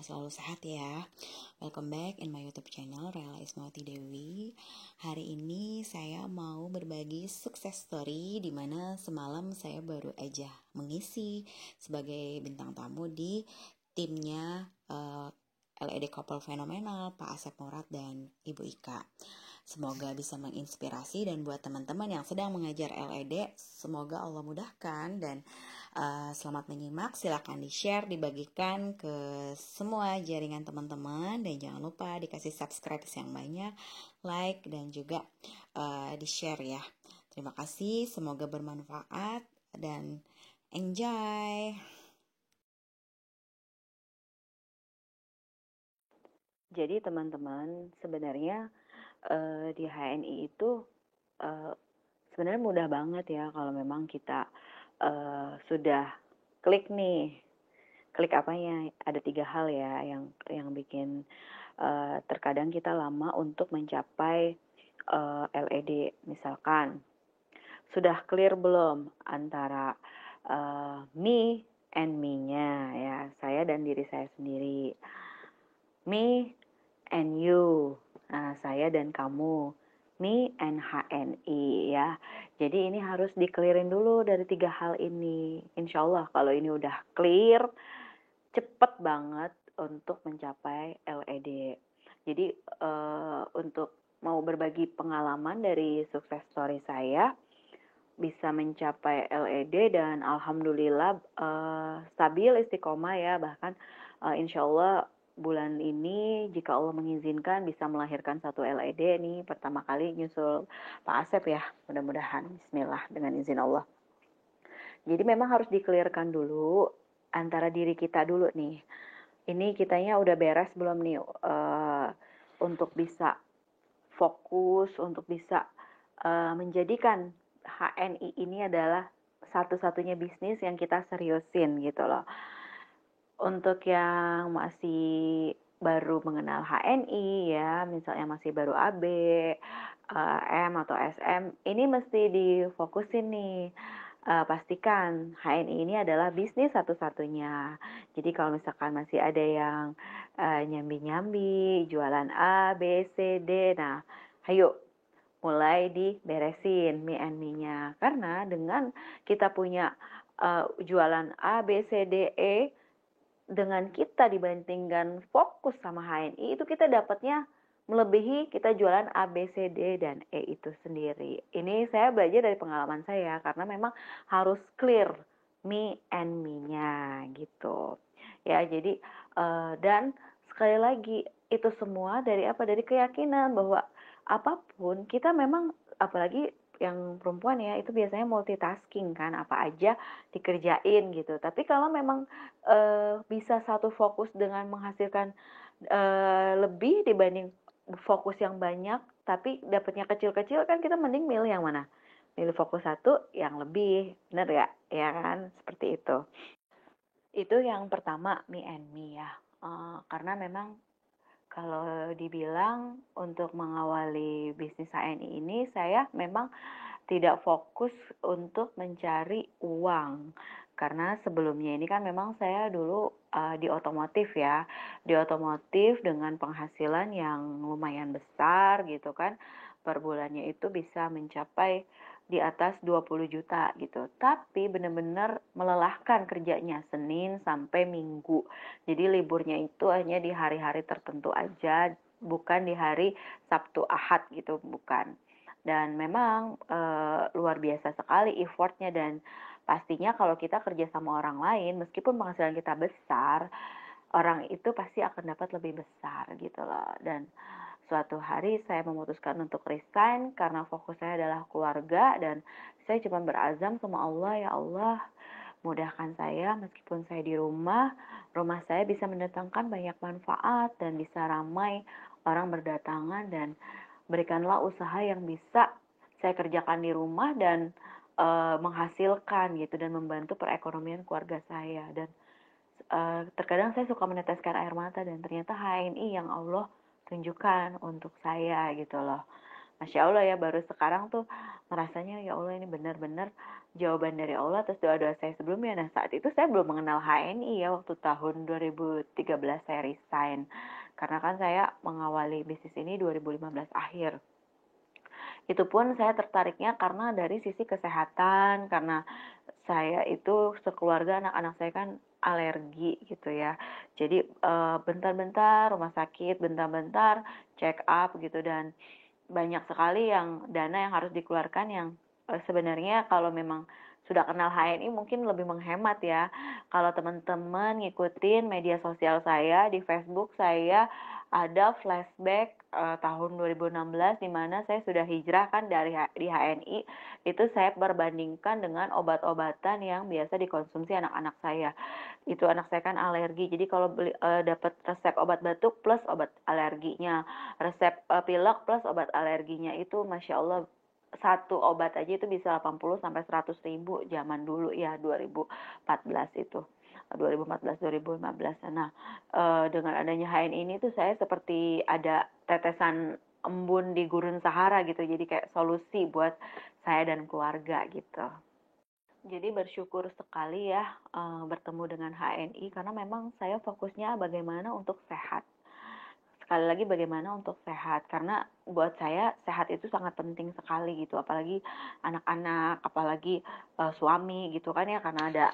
selalu sehat ya. Welcome back in my YouTube channel Rela Ismawati Dewi. Hari ini saya mau berbagi sukses story di mana semalam saya baru aja mengisi sebagai bintang tamu di timnya LED Couple Fenomenal Pak Asep Murad dan Ibu Ika. Semoga bisa menginspirasi, dan buat teman-teman yang sedang mengajar LED, semoga Allah mudahkan dan selamat menyimak. Silakan di-share, dibagikan ke semua jaringan teman-teman, dan jangan lupa dikasih subscribe yang banyak, like, dan juga di-share ya. Terima kasih, semoga bermanfaat dan enjoy. Jadi teman-teman, sebenarnya di HNI itu sebenarnya mudah banget ya kalau memang kita sudah klik nih. Klik apanya? Ada 3 hal ya yang bikin terkadang kita lama untuk mencapai LED. Misalkan, sudah clear belum antara me and me-nya ya, saya dan diri saya sendiri. Me and you, nah, saya dan kamu. Me and HNI ya. Jadi ini harus di-clearin dulu dari 3 hal ini. Insya Allah kalau ini udah clear, cepet banget untuk mencapai LED. Jadi untuk mau berbagi pengalaman dari sukses story saya, bisa mencapai LED dan alhamdulillah stabil istiqomah ya, bahkan insya Allah bulan ini jika Allah mengizinkan bisa melahirkan 1 LED nih, pertama kali nyusul Pak Asep ya, mudah-mudahan, bismillah dengan izin Allah. Jadi memang harus di-clearkan dulu antara diri kita dulu nih, ini kitanya udah beres belum nih untuk bisa fokus, untuk bisa menjadikan HNI ini adalah satu-satunya bisnis yang kita seriusin gitu loh. Untuk yang masih baru mengenal HNI ya, misalnya masih baru AB, M atau SM, ini mesti difokusin nih. Pastikan HNI ini adalah bisnis satu-satunya. Jadi kalau misalkan masih ada yang nyambi-nyambi, jualan A, B, C, D, nah ayo mulai diberesin me and me-nya. Karena dengan kita punya jualan A, B, C, D, E, dengan kita dibandingkan fokus sama HNI, itu kita dapatnya melebihi kita jualan A, B, C, D, dan E itu sendiri. Ini saya belajar dari pengalaman saya, karena memang harus clear me and me-nya gitu. Ya, jadi dan sekali lagi itu semua dari apa? Dari keyakinan bahwa apapun kita memang, apalagi yang perempuan ya, itu biasanya multitasking kan, apa aja dikerjain gitu. Tapi kalau memang bisa satu fokus dengan menghasilkan lebih dibanding fokus yang banyak, tapi dapatnya kecil-kecil, kan kita mending milih yang mana? Milih fokus satu yang lebih, bener gak? Ya kan, seperti itu. Itu yang pertama, me and me ya. Karena memang kalau dibilang untuk mengawali bisnis HNI ini, saya memang tidak fokus untuk mencari uang. Karena sebelumnya ini kan memang saya dulu di otomotif ya. Di otomotif dengan penghasilan yang lumayan besar gitu kan. Per bulannya itu bisa mencapai di atas 20 juta gitu. Tapi benar-benar melelahkan kerjanya Senin sampai Minggu. Jadi liburnya itu hanya di hari-hari tertentu aja, bukan di hari Sabtu Ahad gitu, bukan. Dan memang luar biasa sekali effortnya, dan pastinya kalau kita kerja sama orang lain, meskipun penghasilan kita besar, orang itu pasti akan dapat lebih besar gitu loh. Dan suatu hari saya memutuskan untuk resign karena fokus saya adalah keluarga, dan saya cuma berazam sama Allah, ya Allah, mudahkan saya meskipun saya di rumah saya bisa mendatangkan banyak manfaat dan bisa ramai orang berdatangan, dan berikanlah usaha yang bisa saya kerjakan di rumah dan menghasilkan gitu, dan membantu perekonomian keluarga saya. Dan terkadang saya suka meneteskan air mata, dan ternyata HNI yang Allah tunjukkan untuk saya gitu loh. Masya Allah ya, baru sekarang tuh merasanya ya Allah ini benar-benar jawaban dari Allah atas doa-doa saya sebelumnya. Nah saat itu saya belum mengenal HNI ya, waktu tahun 2013 saya resign. Karena kan saya mengawali bisnis ini 2015 akhir. Itu pun saya tertariknya karena dari sisi kesehatan, karena saya itu sekeluarga anak-anak saya kan alergi gitu ya. Jadi bentar-bentar rumah sakit, bentar-bentar check up gitu, dan banyak sekali yang dana yang harus dikeluarkan yang sebenarnya kalau memang sudah kenal HNI mungkin lebih menghemat ya. Kalau teman-teman ngikutin media sosial saya di Facebook, saya ada flashback tahun 2016 di mana saya sudah hijrah kan dari di HNI. Itu saya perbandingkan dengan obat-obatan yang biasa dikonsumsi anak-anak saya. Itu anak saya kan alergi, jadi kalau beli dapat resep obat batuk plus obat alerginya, resep pilek plus obat alerginya, itu Masya Allah satu obat aja itu bisa 80 sampai 100 ribu zaman dulu ya, 2014 itu, 2014 2015. Nah dengan adanya HN ini tuh saya seperti ada tetesan embun di gurun Sahara gitu, jadi kayak solusi buat saya dan keluarga gitu. Jadi bersyukur sekali ya bertemu dengan HNI, karena memang saya fokusnya bagaimana untuk sehat. Sekali lagi bagaimana untuk sehat, karena buat saya sehat itu sangat penting sekali gitu, apalagi anak-anak, apalagi suami gitu kan ya, karena ada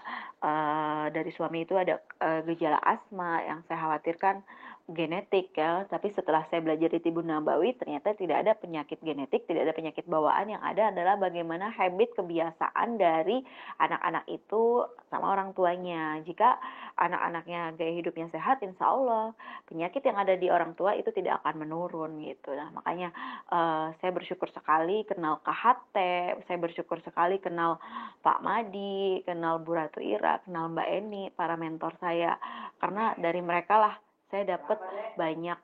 dari suami itu ada gejala asma yang saya khawatirkan genetik ya. Tapi setelah saya belajar di Tibun Nabawi, ternyata tidak ada penyakit genetik, tidak ada penyakit bawaan, yang ada adalah bagaimana habit kebiasaan dari anak-anak itu sama orang tuanya. Jika anak-anaknya gaya hidupnya sehat, insya Allah penyakit yang ada di orang tua itu tidak akan menurun gitu. Nah makanya saya bersyukur sekali kenal KHT, saya bersyukur sekali kenal Pak Madi, kenal Bu Ratu Ira, kenal Mbak Eni, para mentor saya, karena dari mereka lah saya dapat banyak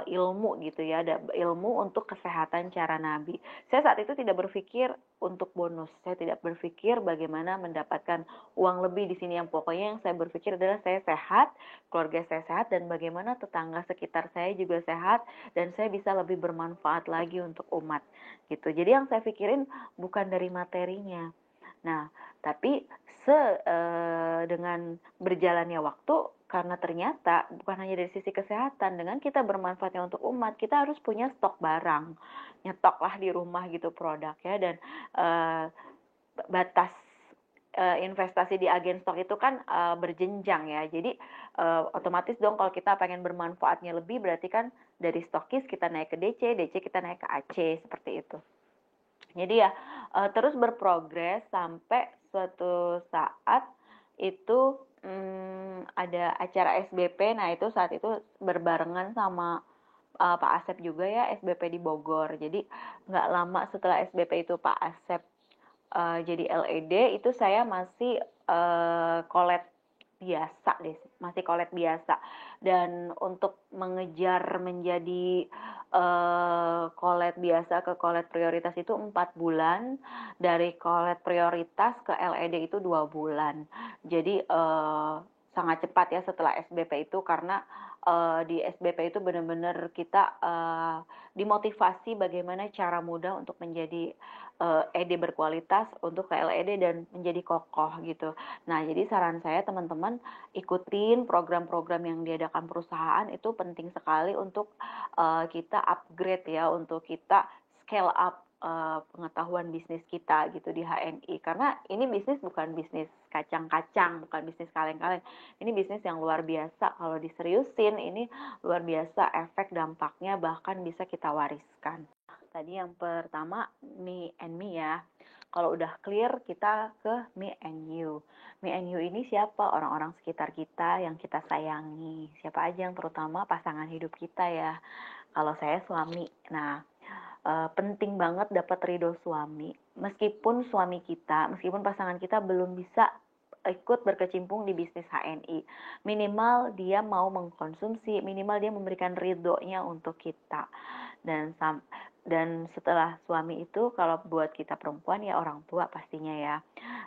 ilmu gitu ya, ada ilmu untuk kesehatan cara Nabi. Saya saat itu tidak berpikir untuk bonus, saya tidak berpikir bagaimana mendapatkan uang lebih di sini. Yang pokoknya yang saya berpikir adalah saya sehat, keluarga saya sehat, dan bagaimana tetangga sekitar saya juga sehat, dan saya bisa lebih bermanfaat lagi untuk umat gitu. Jadi yang saya pikirin bukan dari materinya. Nah, tapi dengan berjalannya waktu, karena ternyata bukan hanya dari sisi kesehatan, dengan kita bermanfaatnya untuk umat, kita harus punya stok barang, nyetok lah di rumah gitu produk ya. Dan batas investasi di agen stok itu kan berjenjang ya, jadi otomatis dong kalau kita pengen bermanfaatnya lebih, berarti kan dari stokis kita naik ke DC, DC kita naik ke AC, seperti itu. Jadi ya terus berprogres sampai suatu saat itu ada acara SBP. Nah itu saat itu berbarengan sama Pak Asep juga ya, SBP di Bogor. Jadi nggak lama setelah SBP itu Pak Asep jadi LED, itu saya masih kolet biasa deh, masih kolet biasa. Dan untuk mengejar menjadi kolet biasa ke kolet prioritas itu 4 bulan, dari kolet prioritas ke LED itu 2 bulan. Jadi sangat cepat ya setelah SBP itu, karena di SBP itu benar-benar kita dimotivasi bagaimana cara mudah untuk menjadi ED berkualitas untuk ke LED dan menjadi kokoh gitu. Nah, jadi saran saya teman-teman ikutin program-program yang diadakan perusahaan, itu penting sekali untuk kita upgrade ya, untuk kita scale up pengetahuan bisnis kita gitu di HNI. Karena ini bisnis bukan bisnis kacang-kacang, bukan bisnis kaleng-kaleng. Ini bisnis yang luar biasa. Kalau diseriusin, ini luar biasa efek dampaknya, bahkan bisa kita wariskan. Tadi yang pertama me and me ya. Kalau udah clear, kita ke me and you. Me and you ini siapa? Orang-orang sekitar kita yang kita sayangi. Siapa aja, yang terutama pasangan hidup kita ya. Kalau saya suami. Nah, penting banget dapat ridho suami. Meskipun suami kita, meskipun pasangan kita belum bisa ikut berkecimpung di bisnis HNI, minimal dia mau mengkonsumsi, minimal dia memberikan ridhonya untuk kita. Dan setelah suami itu, kalau buat kita perempuan ya orang tua pastinya ya,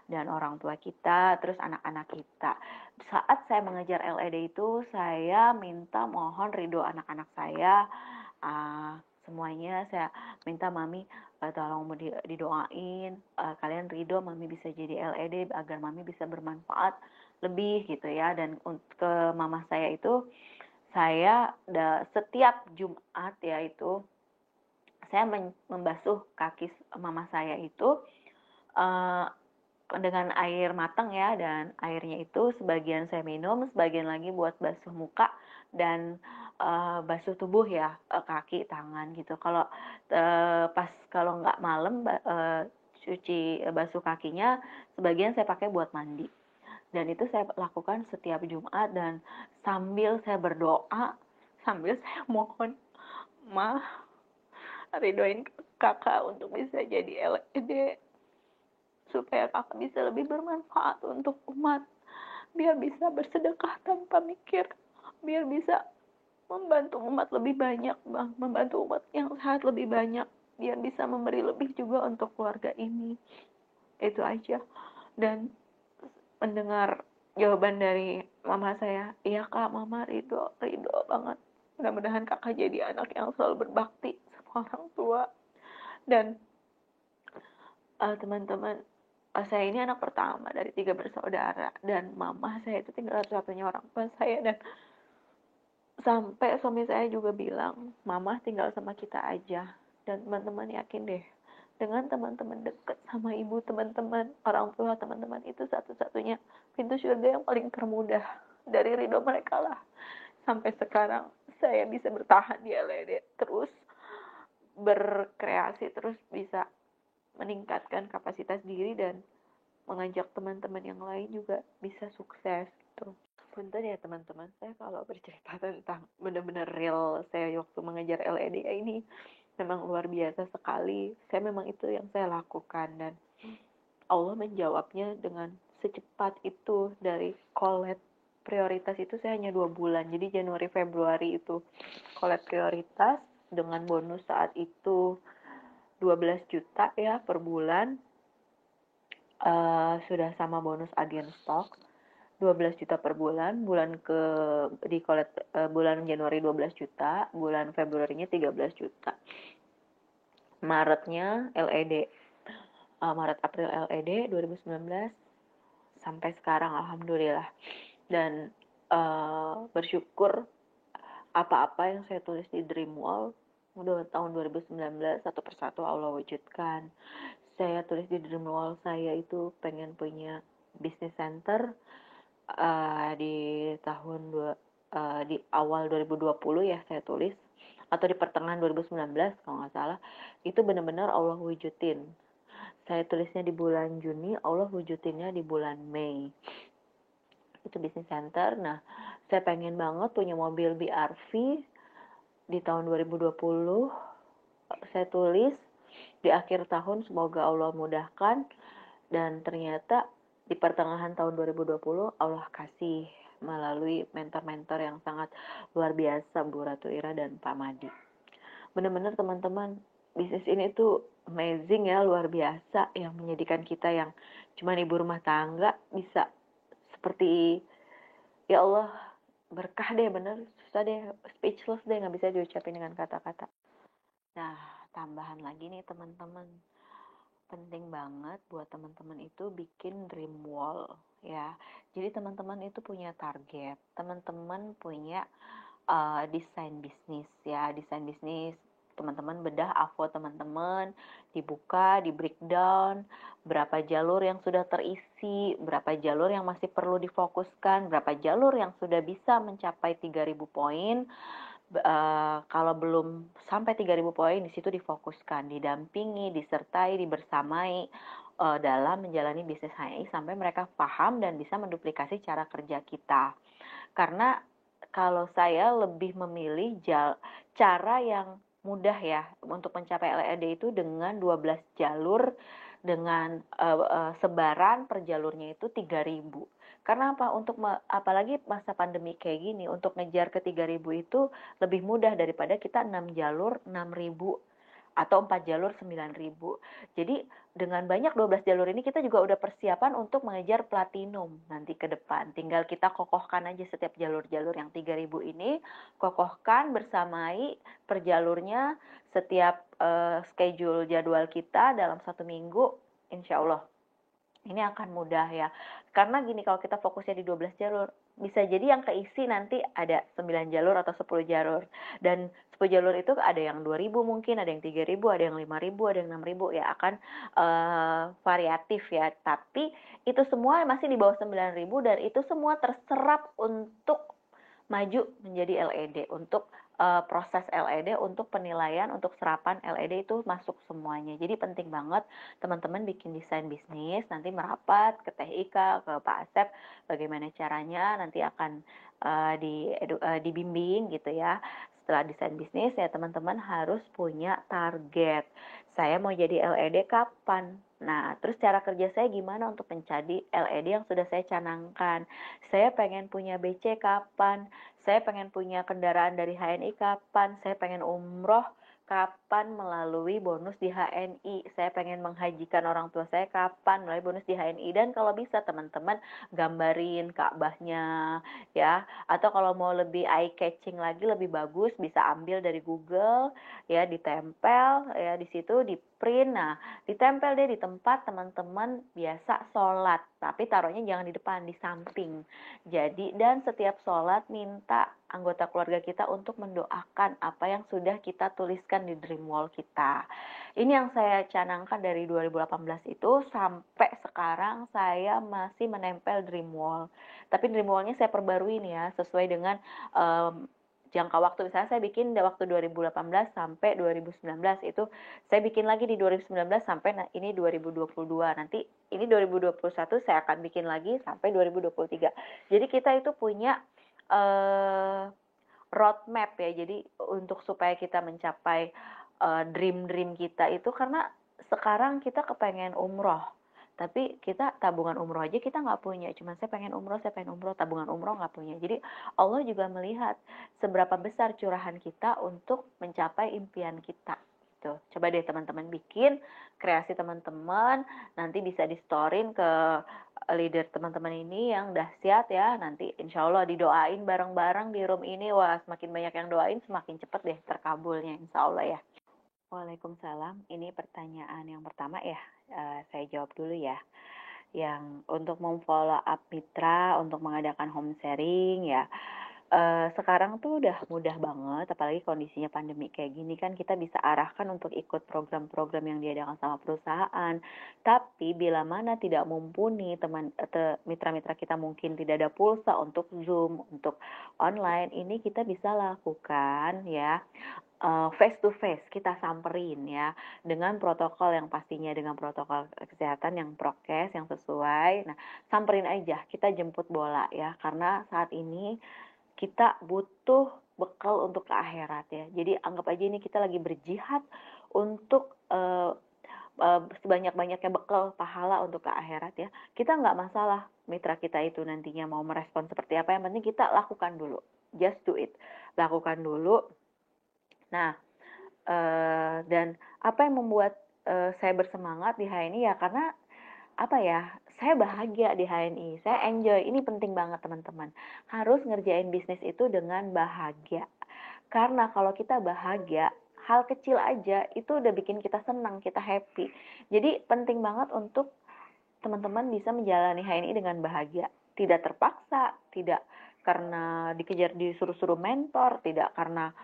dan orang tua kita, terus anak-anak kita. Saat saya mengejar LED itu, saya minta mohon ridho anak-anak saya. semuanya saya minta Mami tolong didoain, kalian ridho Mami bisa jadi LED agar Mami bisa bermanfaat lebih gitu ya. Dan ke mama saya itu, saya setiap Jumat ya itu saya membasuh kaki mama saya itu dengan air matang ya, dan airnya itu sebagian saya minum, sebagian lagi buat basuh muka dan basuh tubuh ya, kaki, tangan gitu. Kalau kalau nggak malam cuci basuh kakinya, sebagian saya pakai buat mandi. Dan itu saya lakukan setiap Jumat, dan sambil saya berdoa, sambil saya mohon, Ma, ridoin kakak untuk bisa jadi LED, supaya kakak bisa lebih bermanfaat untuk umat, biar bisa bersedekah tanpa mikir, biar bisa membantu umat lebih banyak, Bang, membantu umat yang sehat lebih banyak, biar bisa memberi lebih juga untuk keluarga ini. Itu aja. Dan mendengar jawaban dari mama saya, iya kak, mama ridho banget, mudah-mudahan kakak jadi anak yang selalu berbakti sama orang tua. Dan teman-teman, saya ini anak pertama dari 3 bersaudara, dan mama saya itu tinggal satu-satunya orang tua saya. Dan sampai suami saya juga bilang, mama tinggal sama kita aja. Dan teman-teman yakin deh, dengan teman-teman dekat sama ibu teman-teman, orang tua teman-teman, itu satu-satunya pintu surga yang paling termudah. Dari ridho mereka lah sampai sekarang saya bisa bertahan di LED, terus berkreasi, terus bisa meningkatkan kapasitas diri dan mengajak teman-teman yang lain juga bisa sukses gitu. Punten ya teman-teman, saya kalau bercerita tentang benar-benar real saya waktu mengejar LED ini memang luar biasa sekali. Saya memang itu yang saya lakukan, dan Allah menjawabnya dengan secepat itu. Dari collab prioritas itu saya hanya 2 bulan, jadi Januari Februari itu collab prioritas dengan bonus saat itu 12 juta ya per bulan, sudah sama bonus agen stok 12 juta per bulan. Di bulan Januari 12 juta, bulan Februarinya 13 juta. Maretnya LED, Maret April LED 2019 sampai sekarang alhamdulillah. Dan bersyukur apa-apa yang saya tulis di Dream Wall udah tahun 2019 satu persatu Allah wujudkan. Saya tulis di Dream Wall saya itu pengen punya business center di awal 2020 ya saya tulis, atau di pertengahan 2019 kalau nggak salah. Itu benar-benar Allah wujudin. Saya tulisnya di bulan Juni, Allah wujudinnya di bulan Mei. Itu business center. Nah, saya pengen banget punya mobil BRV di tahun 2020. Saya tulis di akhir tahun, semoga Allah mudahkan. Dan ternyata di pertengahan tahun 2020 Allah kasih melalui mentor-mentor yang sangat luar biasa, Bu Ratu Ira dan Pak Madi. Benar-benar teman-teman, bisnis ini tuh amazing ya, luar biasa, yang menjadikan kita yang cuma ibu rumah tangga bisa seperti, ya Allah, berkah deh, bener susah deh, speechless deh, nggak bisa diucapin dengan kata-kata. Nah, tambahan lagi nih teman-teman, penting banget buat teman-teman itu bikin dream wall ya. Jadi teman-teman itu punya target, teman-teman punya desain bisnis ya, desain bisnis. Teman-teman bedah AVO teman-teman, dibuka, di breakdown, berapa jalur yang sudah terisi, berapa jalur yang masih perlu difokuskan, berapa jalur yang sudah bisa mencapai 3.000 poin. Kalau belum sampai 3.000 poin, di situ difokuskan, didampingi, disertai, dibersamai dalam menjalani bisnis HI sampai mereka paham dan bisa menduplikasi cara kerja kita. Karena kalau saya lebih memilih cara yang mudah ya untuk mencapai LED itu dengan 12 jalur, dengan sebaran per jalurnya itu 3.000. Karena apa? Apalagi masa pandemi kayak gini, untuk ngejar ke 3.000 itu lebih mudah daripada kita 6 jalur 6.000 atau 4 jalur 9.000. Jadi dengan banyak 12 jalur ini kita juga udah persiapan untuk mengejar platinum nanti ke depan. Tinggal kita kokohkan aja setiap jalur-jalur yang 3.000 ini, kokohkan bersamai per jalurnya setiap schedule jadwal kita dalam 1 minggu, insya Allah ini akan mudah ya. Karena gini, kalau kita fokusnya di 12 jalur, bisa jadi yang keisi nanti ada 9 jalur atau 10 jalur. Dan 10 jalur itu ada yang 2.000 mungkin, ada yang 3.000, ada yang 5.000, ada yang 6.000 ya, akan variatif ya. Tapi itu semua masih di bawah 9.000 dan itu semua terserap untuk maju menjadi LED, untuk proses LED, untuk penilaian, untuk serapan LED itu masuk semuanya. Jadi penting banget teman-teman bikin desain bisnis, nanti merapat ke Teh Ika, ke Pak Asep, bagaimana caranya nanti akan dibimbing gitu ya. Setelah desain bisnis ya teman-teman harus punya target. Saya mau jadi LED kapan? Nah, terus cara kerja saya gimana untuk mencari LED yang sudah saya canangkan? Saya pengen punya BC kapan? Saya pengen punya kendaraan dari HNI kapan? Saya pengen umroh kapan melalui bonus di HNI? Saya pengen menghajikan orang tua saya kapan melalui bonus di HNI? Dan kalau bisa teman-teman gambarin Ka'bahnya ya. Atau kalau mau lebih eye catching lagi, lebih bagus, bisa ambil dari Google ya, ditempel ya di situ, di print. Nah, ditempel deh di tempat teman-teman biasa sholat, tapi taruhnya jangan di depan, di samping. Jadi, dan setiap sholat minta anggota keluarga kita untuk mendoakan apa yang sudah kita tuliskan di dream wall kita. Ini yang saya canangkan dari 2018 itu sampai sekarang saya masih menempel dream wall. Tapi dream wall-nya saya perbarui nih ya, sesuai dengan jangka waktu. Misalnya saya bikin waktu 2018 sampai 2019, itu saya bikin lagi di 2019 sampai ini 2022. Nanti ini 2021 saya akan bikin lagi sampai 2023. Jadi kita itu punya roadmap ya. Jadi untuk supaya kita mencapai dream kita itu, karena sekarang kita kepengen umroh, tapi kita tabungan umroh aja kita nggak punya. Cuma saya pengen umroh, tabungan umroh nggak punya. Jadi Allah juga melihat seberapa besar curahan kita untuk mencapai impian kita. Gitu. Coba deh teman-teman bikin kreasi teman-teman, nanti bisa di-storin ke leader teman-teman ini yang dahsyat ya. Nanti insya Allah didoain bareng-bareng di room ini. Wah, semakin banyak yang doain, semakin cepat deh terkabulnya insya Allah ya. Waalaikumsalam. Ini pertanyaan yang pertama ya, saya jawab dulu ya. Yang untuk memfollow up mitra, untuk mengadakan home sharing ya, sekarang tuh udah mudah banget, apalagi kondisinya pandemi kayak gini kan, kita bisa arahkan untuk ikut program-program yang diadakan sama perusahaan. Tapi bila mana tidak mumpuni, mitra-mitra kita mungkin tidak ada pulsa untuk Zoom, untuk online, ini kita bisa lakukan ya face to face, kita samperin ya, dengan protokol yang pastinya, dengan protokol kesehatan yang prokes yang sesuai. Nah, samperin aja, kita jemput bola ya, karena saat ini kita butuh bekal untuk ke akhirat ya. Jadi anggap aja ini kita lagi berjihad untuk sebanyak-banyaknya bekal pahala untuk ke akhirat ya. Kita nggak masalah mitra kita itu nantinya mau merespon seperti apa, yang penting kita lakukan dulu, just do it, lakukan dulu. Nah, dan apa yang membuat saya bersemangat di HNI ya, karena apa ya, saya bahagia di HNI, saya enjoy. Ini penting banget teman-teman, harus ngerjain bisnis itu dengan bahagia. Karena kalau kita bahagia, hal kecil aja itu udah bikin kita senang, kita happy. Jadi penting banget untuk teman-teman bisa menjalani HNI dengan bahagia, tidak terpaksa, tidak karena dikejar disuruh-suruh mentor, tidak karena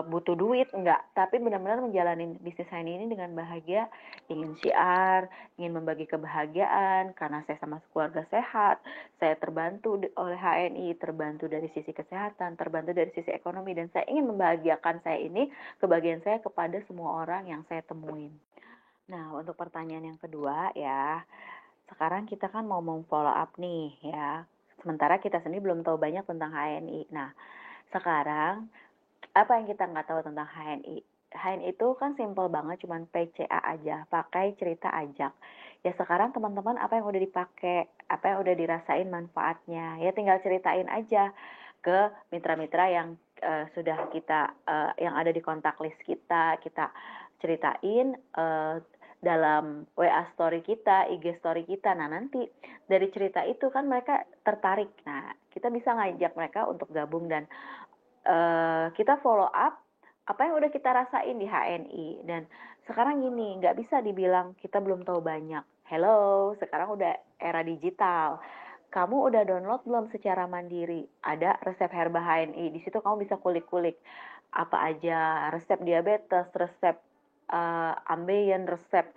butuh duit, enggak, tapi benar-benar menjalani bisnis HNI ini dengan bahagia, ingin syiar, ingin membagi kebahagiaan, karena saya sama keluarga sehat, saya terbantu oleh HNI, terbantu dari sisi kesehatan, terbantu dari sisi ekonomi, dan saya ingin membahagiakan saya ini, kebahagiaan saya kepada semua orang yang saya temuin. Nah, untuk pertanyaan yang kedua ya, sekarang kita kan mau follow up nih ya, sementara kita sendiri belum tahu banyak tentang HNI. Nah, sekarang apa yang kita nggak tahu tentang HNI? HNI itu kan simple banget, cuman PCA aja, pakai cerita ajak. Ya sekarang teman-teman apa yang udah dipakai, apa yang udah dirasain manfaatnya, ya tinggal ceritain aja ke mitra-mitra yang sudah kita yang ada di kontak list kita ceritain dalam WA story kita, IG story kita. Nah, nanti dari cerita itu kan mereka tertarik. Nah, kita bisa ngajak mereka untuk gabung dan kita follow up apa yang udah kita rasain di HNI. Dan sekarang gini, nggak bisa dibilang kita belum tahu banyak. Hello, sekarang udah era digital. Kamu udah download belum secara mandiri? Ada resep herba HNI. Di situ kamu bisa kulik-kulik apa aja resep diabetes, resep ambeien, resep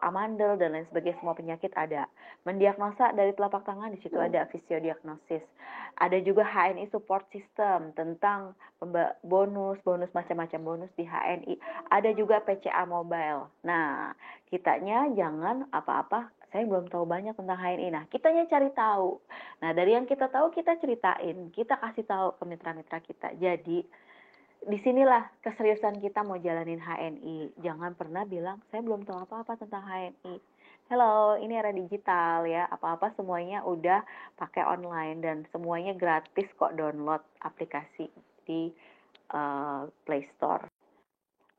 amandel dan lain sebagainya, semua penyakit ada. Mendiagnosa dari telapak tangan, di situ ada fisiodiagnosis. Ada juga HNI support system tentang bonus macam-macam bonus di HNI. Ada juga PCA mobile. Nah, kitanya jangan apa-apa saya belum tahu banyak tentang HNI. Nah, kitanya cari tahu. Nah, dari yang kita tahu kita ceritain, kita kasih tahu ke mitra-mitra kita. Jadi disinilah keseriusan kita mau jalanin HNI. Jangan pernah bilang, saya belum tahu apa-apa tentang HNI. Hello, ini era digital ya. Apa-apa semuanya udah pakai online dan semuanya gratis kok download aplikasi di Play Store.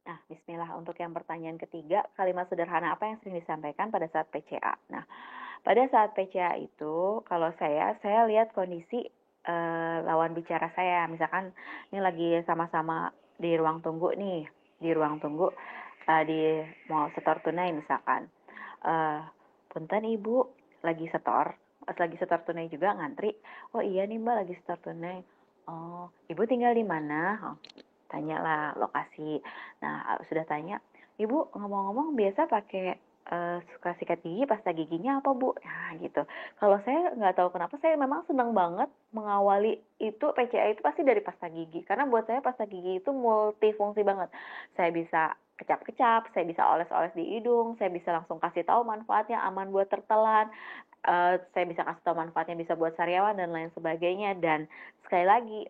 Nah, bismillah untuk yang pertanyaan ketiga, kalimat sederhana apa yang sering disampaikan pada saat PCA? Nah, pada saat PCA itu, kalau saya lihat kondisi lawan bicara saya. Misalkan ini lagi sama-sama di ruang tunggu nih, di ruang tunggu di mau setor tunai misalkan. Punten ibu, lagi setor tunai juga ngantri. Oh iya nih mbak lagi setor tunai. Oh, ibu tinggal di mana? Oh, tanyalah lokasi. Nah, sudah tanya, ibu ngomong-ngomong biasa pakai suka sikat gigi, pasta giginya apa bu? Nah gitu. Kalau saya nggak tahu kenapa saya memang senang banget mengawali itu PCA itu pasti dari pasta gigi. Karena buat saya pasta gigi itu multifungsi banget. Saya bisa kecap-kecap, saya bisa oles-oles di hidung, saya bisa langsung kasih tahu manfaatnya, aman buat tertelan, saya bisa kasih tahu manfaatnya bisa buat sariawan dan lain sebagainya. Dan sekali lagi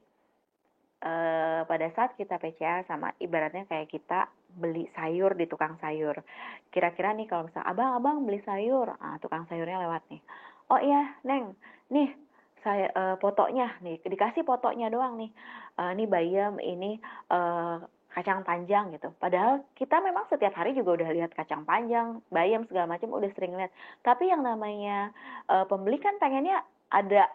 pada saat kita PCA sama ibaratnya kayak kita beli sayur di tukang sayur. Kira-kira nih kalau misalnya abang beli sayur, tukang sayurnya lewat nih. Oh iya, Neng, nih saya fotonya nih dikasih fotonya doang nih. Ini bayam, ini kacang panjang gitu. Padahal kita memang setiap hari juga udah lihat kacang panjang, bayam segala macam udah sering lihat. Tapi yang namanya pembeli kan pengennya ada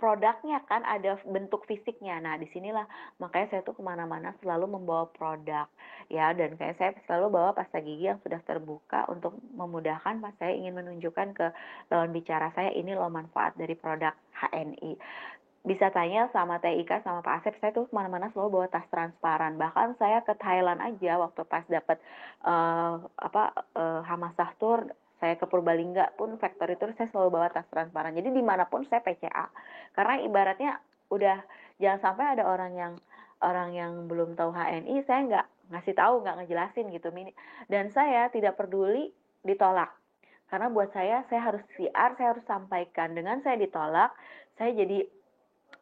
produknya kan, ada bentuk fisiknya. Nah disinilah makanya saya tuh kemana-mana selalu membawa produk ya, dan kayak saya selalu bawa pasta gigi yang sudah terbuka untuk memudahkan pas saya ingin menunjukkan ke lawan bicara saya ini loh manfaat dari produk HNI. Bisa tanya sama Teh Ika sama Pak Asep, saya tuh kemana-mana selalu bawa tas transparan. Bahkan saya ke Thailand aja waktu pas dapat Hamasah Tour, saya ke Purbalingga pun factory tour saya selalu bawa tas transparan. Jadi dimanapun saya PCA. Karena ibaratnya udah jangan sampai ada orang yang belum tahu HNI, saya nggak ngasih tahu, nggak ngejelasin gitu. Dan saya tidak peduli ditolak. Karena buat saya harus siar, saya harus sampaikan. Dengan saya ditolak, saya jadi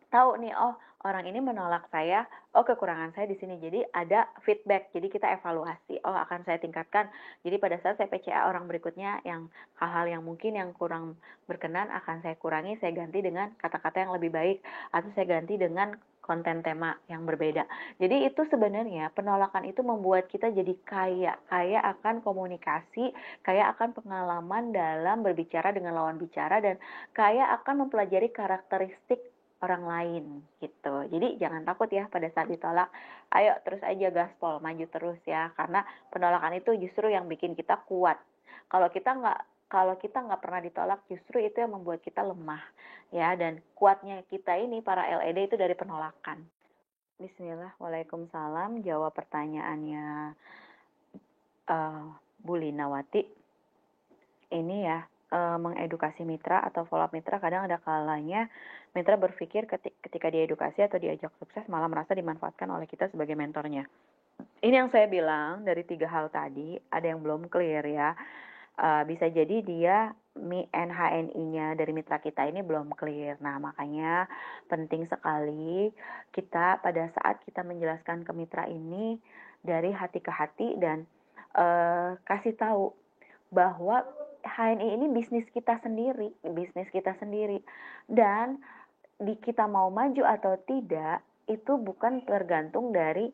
tahu nih, oh orang ini menolak saya, oh kekurangan saya di sini, jadi ada feedback, jadi kita evaluasi, oh akan saya tingkatkan. Jadi pada saat saya PCA orang berikutnya yang hal-hal yang mungkin yang kurang berkenan akan saya kurangi, saya ganti dengan kata-kata yang lebih baik, atau saya ganti dengan konten tema yang berbeda. Jadi itu sebenarnya penolakan itu membuat kita jadi kaya akan komunikasi, kaya akan pengalaman dalam berbicara dengan lawan bicara, dan kaya akan mempelajari karakteristik orang lain gitu. Jadi jangan takut ya pada saat ditolak. Ayo terus aja gaspol, maju terus ya. Karena penolakan itu justru yang bikin kita kuat. Kalau kita nggak pernah ditolak, justru itu yang membuat kita lemah ya. Dan kuatnya kita ini para LED itu dari penolakan. Bismillah, waalaikumsalam. Jawab pertanyaannya Bu Linawati. Ini ya, mengedukasi mitra atau follow up mitra, kadang ada kalanya mitra berpikir ketika diedukasi atau diajak sukses malah merasa dimanfaatkan oleh kita sebagai mentornya. Ini yang saya bilang dari 3 hal tadi, ada yang belum clear ya. Bisa jadi dia HNI-nya dari mitra kita ini belum clear. Nah, makanya penting sekali kita pada saat kita menjelaskan ke mitra ini dari hati ke hati dan kasih tahu bahwa HNI ini bisnis kita sendiri, dan kita mau maju atau tidak, itu bukan tergantung dari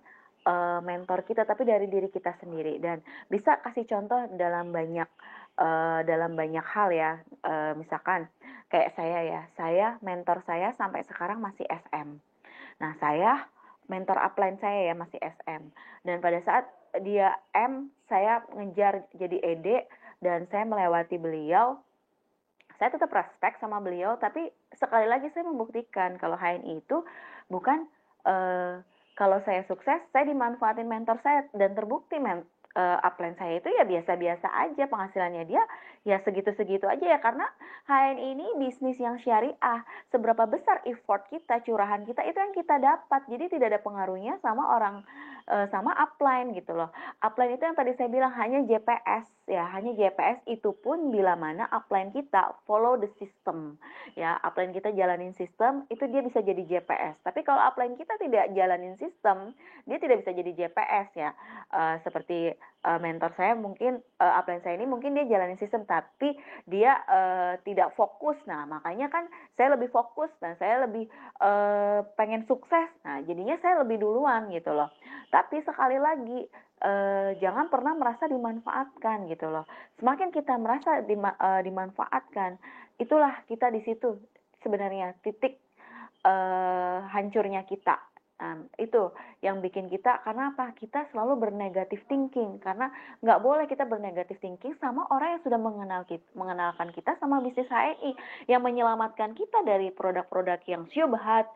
mentor kita, tapi dari diri kita sendiri. Dan bisa kasih contoh dalam banyak hal ya. Misalkan kayak saya mentor saya sampai sekarang masih SM. Nah, saya mentor upline saya ya masih SM. Dan pada saat dia M, saya ngejar jadi ED dan saya melewati beliau. Saya tetap respect sama beliau, tapi sekali lagi saya membuktikan kalau HNI itu bukan kalau saya sukses, saya dimanfaatin mentor saya dan terbukti upline saya itu ya biasa-biasa aja penghasilannya dia ya segitu-segitu aja ya karena HNI ini bisnis yang syariah. Seberapa besar effort kita, curahan kita itu yang kita dapat. Jadi tidak ada pengaruhnya sama orang sama upline gitu loh. Upline itu yang tadi saya bilang hanya JPS ya, hanya JPS itu pun bila mana upline kita follow the system ya, upline kita jalanin sistem itu dia bisa jadi JPS. Tapi kalau upline kita tidak jalanin sistem, dia tidak bisa jadi JPS ya. Seperti mentor saya mungkin upline saya ini mungkin dia jalanin sistem tapi dia tidak fokus. Nah, makanya kan saya lebih fokus dan saya lebih pengen sukses. Nah, jadinya saya lebih duluan gitu loh. Tapi sekali lagi jangan pernah merasa dimanfaatkan gitu loh. Semakin kita merasa dimanfaatkan, itulah kita di situ sebenarnya titik hancurnya kita. Itu yang bikin kita, karena apa? Kita selalu bernegatif thinking, karena nggak boleh kita bernegatif thinking sama orang yang sudah mengenalkan kita sama bisnis HNI, yang menyelamatkan kita dari produk-produk yang syubhat,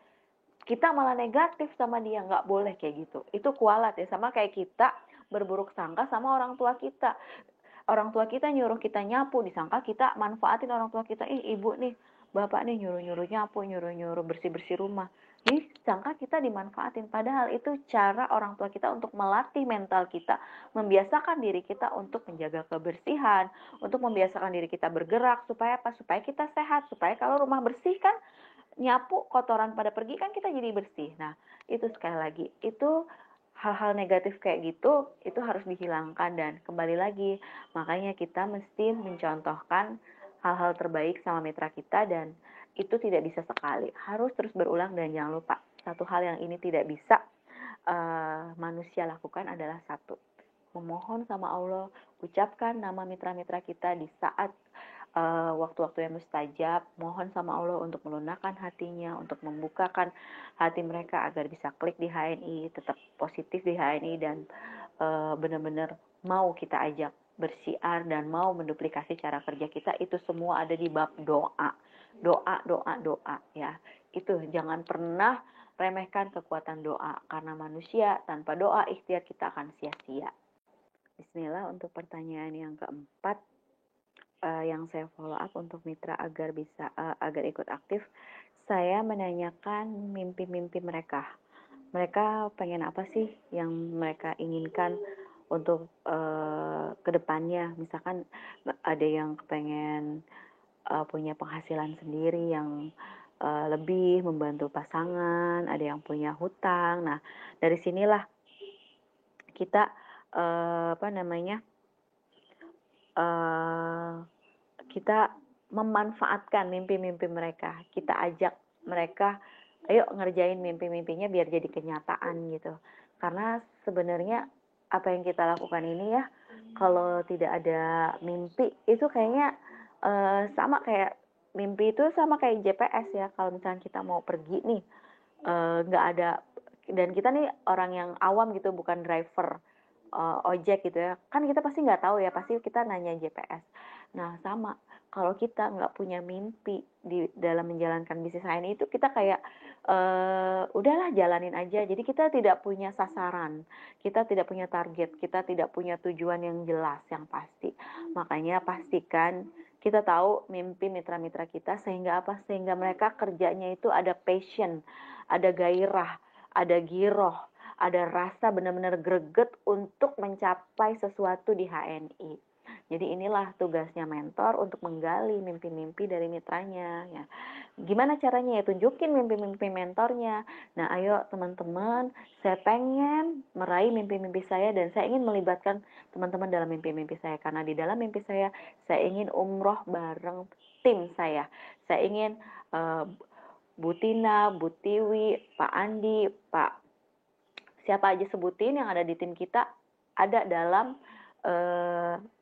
kita malah negatif sama dia. Nggak boleh kayak gitu. Itu kualat ya, sama kayak kita berburuk sangka sama orang tua kita. Orang tua kita nyuruh kita nyapu, disangka kita manfaatin orang tua kita. Ibu nih, bapak nih nyuruh-nyuruh nyapu, nyuruh-nyuruh bersih-bersih rumah. Disangka kita dimanfaatin. Padahal itu cara orang tua kita untuk melatih mental kita, membiasakan diri kita untuk menjaga kebersihan, untuk membiasakan diri kita bergerak, supaya apa? Supaya kita sehat, supaya kalau rumah bersih kan, nyapu kotoran pada pergi kan kita jadi bersih. Nah, itu sekali lagi, itu hal-hal negatif kayak gitu itu harus dihilangkan. Dan kembali lagi, makanya kita mesti mencontohkan hal-hal terbaik sama mitra kita, dan itu tidak bisa sekali, harus terus berulang. Dan jangan lupa, satu hal yang ini tidak bisa manusia lakukan adalah satu, memohon sama Allah, ucapkan nama mitra-mitra kita di saat waktu-waktu yang mustajab, mohon sama Allah untuk melunakkan hatinya, untuk membukakan hati mereka agar bisa klik di HNI, tetap positif di HNI, dan benar-benar mau kita ajak bersiar dan mau menduplikasi cara kerja kita. Itu semua ada di bab doa. Doa ya. Itu jangan pernah remehkan kekuatan doa, karena manusia tanpa doa ikhtiar kita akan sia-sia. Bismillah, untuk pertanyaan yang keempat, yang saya follow up untuk mitra agar bisa agar ikut aktif, saya menanyakan mimpi-mimpi mereka. Mereka pengen apa sih yang mereka inginkan untuk kedepannya. Misalkan ada yang pengen punya penghasilan sendiri yang lebih, membantu pasangan, ada yang punya hutang. Nah, dari sinilah kita kita memanfaatkan mimpi-mimpi mereka. Kita ajak mereka, ayo ngerjain mimpi-mimpinya biar jadi kenyataan gitu. Karena sebenarnya apa yang kita lakukan ini ya, kalau tidak ada mimpi itu kayaknya sama kayak mimpi itu sama kayak JPS ya. Kalau misalnya kita mau pergi nih, nggak ada, dan kita nih orang yang awam gitu, bukan driver ojek gitu ya, kan kita pasti nggak tahu ya, pasti kita nanya JPS. Nah, sama kalau kita nggak punya mimpi di dalam menjalankan bisnis ini, itu kita kayak udahlah jalanin aja. Jadi kita tidak punya sasaran, kita tidak punya target, kita tidak punya tujuan yang jelas yang pasti. Makanya pastikan kita tahu mimpi mitra-mitra kita, sehingga apa? Sehingga mereka kerjanya itu ada passion, ada gairah, ada giroh, ada rasa benar-benar greget untuk mencapai sesuatu di HNI. Jadi inilah tugasnya mentor, untuk menggali mimpi-mimpi dari mitranya ya. Gimana caranya ya? Tunjukin mimpi-mimpi mentornya. Nah, ayo teman-teman, saya pengen meraih mimpi-mimpi saya, dan saya ingin melibatkan teman-teman dalam mimpi-mimpi saya, karena di dalam mimpi saya ingin umroh bareng tim saya. Saya ingin Bu Tina, Bu Tiwi, Pak Andi, Pak siapa aja sebutin yang ada di tim kita ada dalam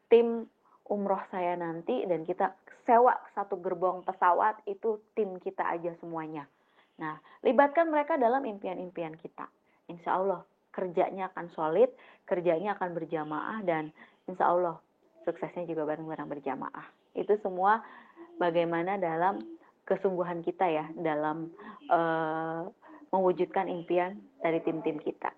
tim umroh saya nanti, dan kita sewa satu gerbong pesawat, itu tim kita aja semuanya. Nah, libatkan mereka dalam impian-impian kita. Insya Allah kerjanya akan solid, kerjanya akan berjamaah, dan insya Allah suksesnya juga bareng-bareng berjamaah. Itu semua bagaimana dalam kesungguhan kita ya dalam mewujudkan impian dari tim-tim kita.